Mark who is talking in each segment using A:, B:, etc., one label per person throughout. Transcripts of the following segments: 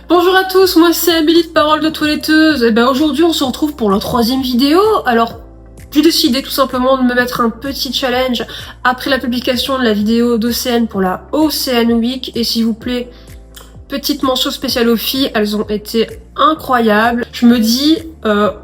A: Bonjour à tous, moi c'est Amélie de Parole de Toiletteuse. Et ben aujourd'hui on se retrouve pour la 3e vidéo. Alors j'ai décidé tout simplement de me mettre un petit challenge après la publication de la vidéo d'Océane pour la Océane Week. Et s'il vous plaît, petite mention spéciale aux filles, elles ont été incroyables. Je me dis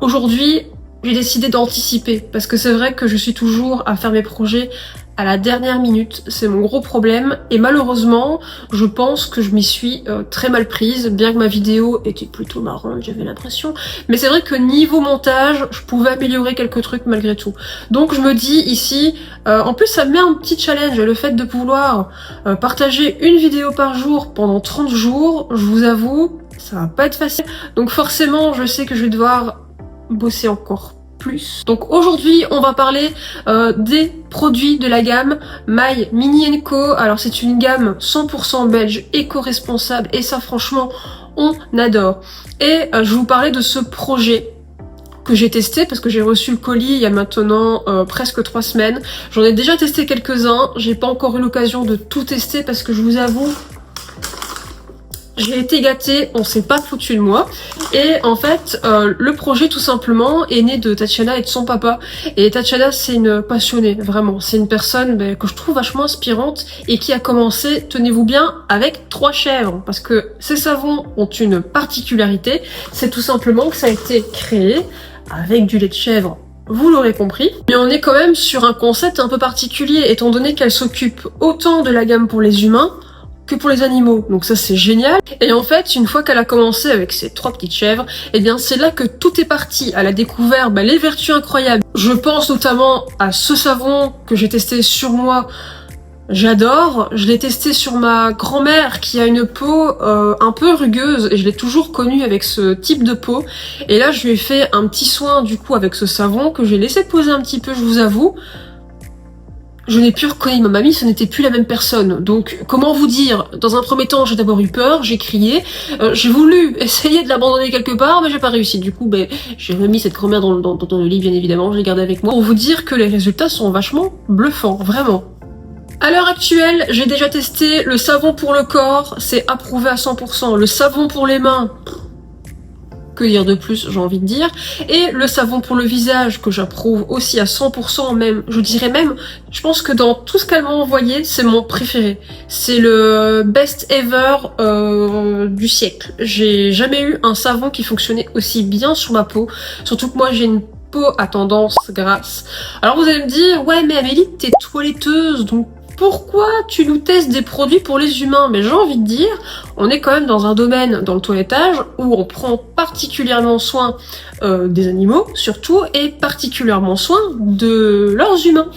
A: aujourd'hui j'ai décidé d'anticiper parce que c'est vrai que je suis toujours à faire mes projets à la dernière minute, c'est mon gros problème et malheureusement je pense que je m'y suis très mal prise, bien que ma vidéo était plutôt marrante, j'avais l'impression, mais c'est vrai que niveau montage je pouvais améliorer quelques trucs malgré tout. Donc je me dis ici, en plus ça me met un petit challenge, le fait de pouvoir partager une vidéo par jour pendant 30 jours, je vous avoue ça va pas être facile, donc forcément je sais que je vais devoir bosser encore plus. Donc aujourd'hui on va parler des produits de la gamme My Mini & Co. Alors c'est une gamme 100% belge, éco-responsable et ça franchement on adore. Et je vais vous parler de ce projet que j'ai testé parce que j'ai reçu le colis il y a maintenant presque 3 semaines. J'en ai déjà testé quelques-uns, j'ai pas encore eu l'occasion de tout tester parce que je vous avoue j'ai été gâtée, on s'est pas foutu de moi. Et en fait, le projet tout simplement est né de Tatiana et de son papa. Et Tatiana c'est une passionnée, vraiment. C'est une personne que je trouve vachement inspirante et qui a commencé, tenez-vous bien, avec 3 chèvres. Parce que ces savons ont une particularité, c'est tout simplement que ça a été créé avec du lait de chèvre. Vous l'aurez compris, mais on est quand même sur un concept un peu particulier, étant donné qu'elle s'occupe autant de la gamme pour les humains que pour les animaux, donc ça c'est génial. Et en fait, une fois qu'elle a commencé avec ses 3 petites chèvres, et bien c'est là que tout est parti. Elle a découvert les vertus incroyables. Je pense notamment à ce savon que j'ai testé sur moi, j'adore. Je l'ai testé sur ma grand-mère qui a une peau un peu rugueuse et je l'ai toujours connue avec ce type de peau. Et là je lui ai fait un petit soin du coup avec ce savon que j'ai laissé poser un petit peu, je vous avoue. Je n'ai plus reconnu ma mamie, ce n'était plus la même personne. Donc, comment vous dire? Dans un premier temps, j'ai d'abord eu peur, j'ai crié, j'ai voulu essayer de l'abandonner quelque part, mais j'ai pas réussi. Du coup, j'ai remis cette grand-mère dans le lit, bien évidemment, je l'ai gardée avec moi. Pour vous dire que les résultats sont vachement bluffants, vraiment. À l'heure actuelle, j'ai déjà testé le savon pour le corps, c'est approuvé à 100%. Le savon pour les mains, que dire de plus, j'ai envie de dire. Et le savon pour le visage, que j'approuve aussi à 100%, même, je dirais même, je pense que dans tout ce qu'elle m'a envoyé, c'est mon préféré. C'est le best ever du siècle. J'ai jamais eu un savon qui fonctionnait aussi bien sur ma peau, surtout que moi j'ai une peau à tendance grasse. Alors vous allez me dire, ouais mais Amélie, t'es toiletteuse, donc pourquoi tu nous testes des produits pour les humains? Mais j'ai envie de dire, on est quand même dans un domaine, dans le toilettage, où on prend particulièrement soin des animaux, surtout, et particulièrement soin de leurs humains.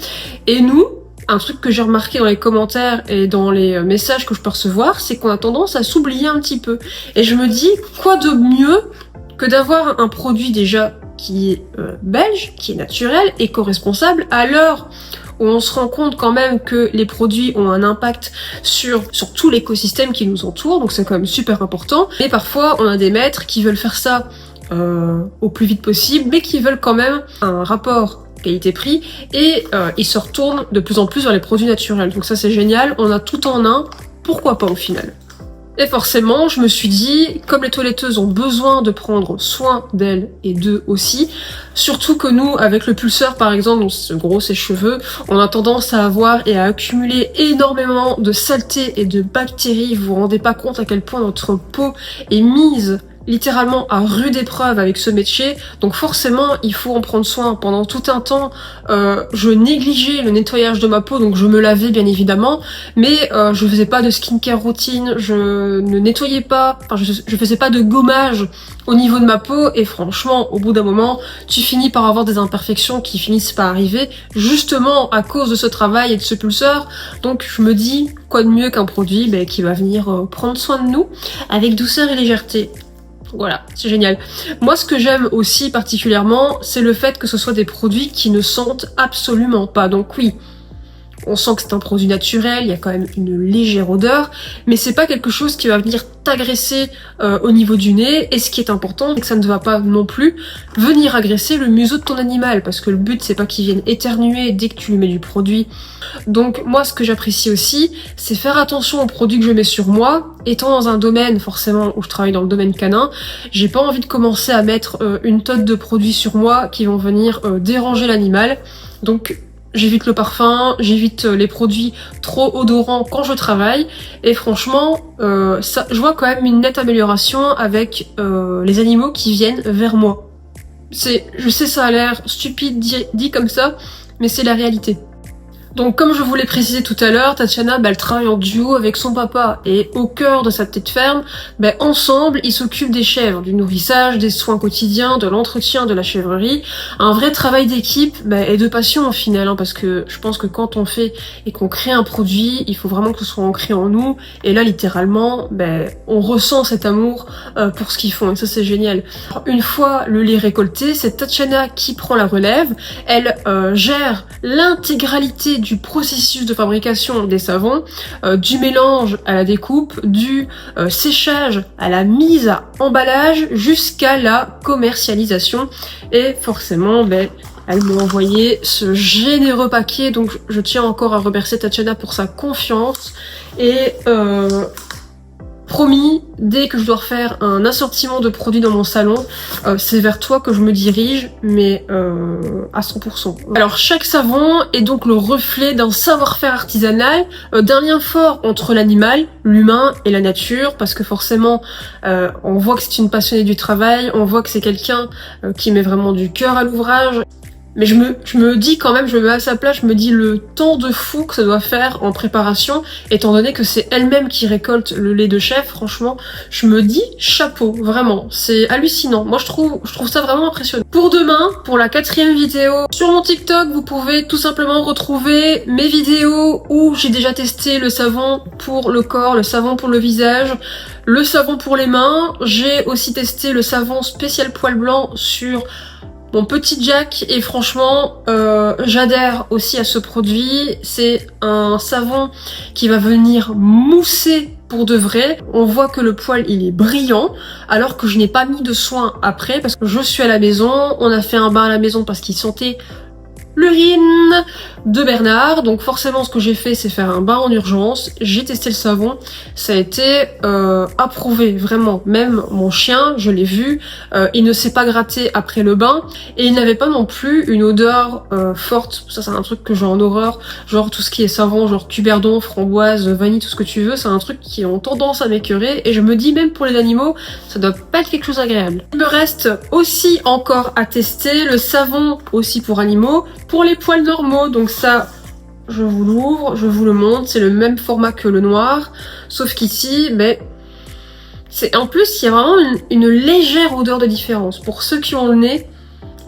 A: Et nous, un truc que j'ai remarqué dans les commentaires et dans les messages que je peux recevoir, c'est qu'on a tendance à s'oublier un petit peu. Et je me dis, quoi de mieux que d'avoir un produit déjà qui est belge, qui est naturel, éco-responsable, à l'heure où on se rend compte quand même que les produits ont un impact sur tout l'écosystème qui nous entoure, donc c'est quand même super important. Et parfois, on a des maîtres qui veulent faire ça au plus vite possible, mais qui veulent quand même un rapport qualité-prix, et ils se retournent de plus en plus vers les produits naturels. Donc ça c'est génial, on a tout en un, pourquoi pas au final? Et forcément, je me suis dit, comme les toiletteuses ont besoin de prendre soin d'elles et d'eux aussi, surtout que nous, avec le pulseur par exemple, donc ce gros sèche-cheveux, on a tendance à avoir et à accumuler énormément de saleté et de bactéries. Vous vous rendez pas compte à quel point notre peau est mise littéralement à rude épreuve avec ce métier, donc forcément il faut en prendre soin. Pendant tout un temps, je négligeais le nettoyage de ma peau, donc je me lavais bien évidemment, mais je faisais pas de skincare routine, je ne nettoyais pas, enfin je faisais pas de gommage au niveau de ma peau, et franchement au bout d'un moment tu finis par avoir des imperfections qui finissent par arriver justement à cause de ce travail et de ce pulseur. Donc je me dis, quoi de mieux qu'un produit qui va venir prendre soin de nous avec douceur et légèreté. Voilà, c'est génial. Moi, ce que j'aime aussi particulièrement, c'est le fait que ce soit des produits qui ne sentent absolument pas. Donc oui, On sent que c'est un produit naturel, il y a quand même une légère odeur, mais c'est pas quelque chose qui va venir t'agresser au niveau du nez. Et ce qui est important, c'est que ça ne va pas non plus venir agresser le museau de ton animal, parce que le but c'est pas qu'il vienne éternuer dès que tu lui mets du produit. Donc moi, ce que j'apprécie aussi, c'est faire attention aux produits que je mets sur moi. Étant dans un domaine forcément où je travaille dans le domaine canin, j'ai pas envie de commencer à mettre une tonne de produits sur moi qui vont venir déranger l'animal. Donc j'évite le parfum, j'évite les produits trop odorants quand je travaille, et franchement, je vois quand même une nette amélioration avec les animaux qui viennent vers moi. Je sais, ça a l'air stupide dit comme ça, mais c'est la réalité. Donc comme je vous l'ai précisé tout à l'heure, Tatiana, elle travaille en duo avec son papa, et au cœur de sa petite ferme, ensemble, ils s'occupent des chèvres, du nourrissage, des soins quotidiens, de l'entretien de la chèvrerie, un vrai travail d'équipe et de passion au final, parce que je pense que quand on fait et qu'on crée un produit, il faut vraiment que ce soit ancré en nous, et là littéralement, on ressent cet amour pour ce qu'ils font, et ça c'est génial. Une fois le lait récolté, c'est Tatiana qui prend la relève, elle gère l'intégralité du processus de fabrication des savons, du mélange à la découpe, du séchage à la mise à emballage jusqu'à la commercialisation. Et forcément, elle m'a envoyé ce généreux paquet, donc je tiens encore à remercier Tatiana pour sa confiance. Et promis, dès que je dois refaire un assortiment de produits dans mon salon, c'est vers toi que je me dirige, mais à 100%. Alors chaque savon est donc le reflet d'un savoir-faire artisanal, d'un lien fort entre l'animal, l'humain et la nature, parce que forcément, on voit que c'est une passionnée du travail, on voit que c'est quelqu'un qui met vraiment du cœur à l'ouvrage. Mais je me dis quand même, je me mets à sa place, je me dis le temps de fou que ça doit faire en préparation, étant donné que c'est elle-même qui récolte le lait de chèvre. Franchement, je me dis chapeau, vraiment, c'est hallucinant. Moi je trouve ça vraiment impressionnant. Pour demain, pour la 4e vidéo, sur mon TikTok, vous pouvez tout simplement retrouver mes vidéos où j'ai déjà testé le savon pour le corps, le savon pour le visage, le savon pour les mains. J'ai aussi testé le savon spécial poil blanc sur mon petit Jack, et franchement j'adhère aussi à ce produit. C'est un savon qui va venir mousser pour de vrai. On voit que le poil il est brillant, alors que je n'ai pas mis de soin après parce que je suis à la maison. On a fait un bain à la maison parce qu'il sentait l'urine de Bernard, donc forcément ce que j'ai fait c'est faire un bain en urgence. J'ai testé le savon, ça a été approuvé, vraiment. Même mon chien, je l'ai vu, il ne s'est pas gratté après le bain, et il n'avait pas non plus une odeur forte. Ça c'est un truc que j'ai en horreur, genre tout ce qui est savon, genre cuberdon, framboise, vanille, tout ce que tu veux, c'est un truc qui ont tendance à m'écœurer, et je me dis même pour les animaux, ça doit pas être quelque chose d'agréable. Il me reste aussi encore à tester le savon aussi pour animaux, pour les poils normaux. Donc ça, je vous l'ouvre, je vous le montre, c'est le même format que le noir, sauf qu'ici, en plus il y a vraiment une légère odeur de différence. Pour ceux qui ont le nez,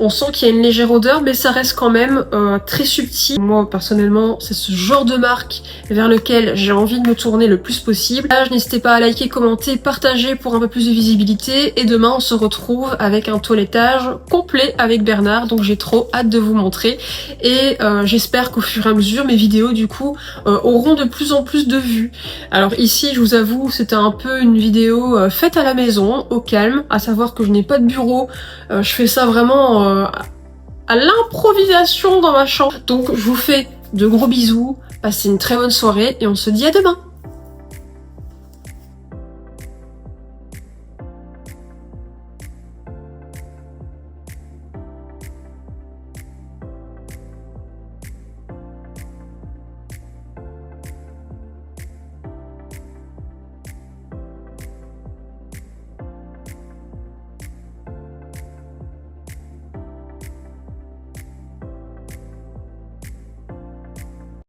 A: on sent qu'il y a une légère odeur, mais ça reste quand même très subtil. Moi, personnellement, c'est ce genre de marque vers lequel j'ai envie de me tourner le plus possible. Là, n'hésitez pas à liker, commenter, partager pour un peu plus de visibilité. Et demain, on se retrouve avec un toilettage complet avec Bernard. Donc, j'ai trop hâte de vous montrer. Et j'espère qu'au fur et à mesure, mes vidéos, du coup, auront de plus en plus de vues. Alors ici, je vous avoue, c'était un peu une vidéo faite à la maison, au calme. À savoir que je n'ai pas de bureau. Je fais ça vraiment à l'improvisation dans ma chambre. Donc je vous fais de gros bisous, passez une très bonne soirée et on se dit à demain.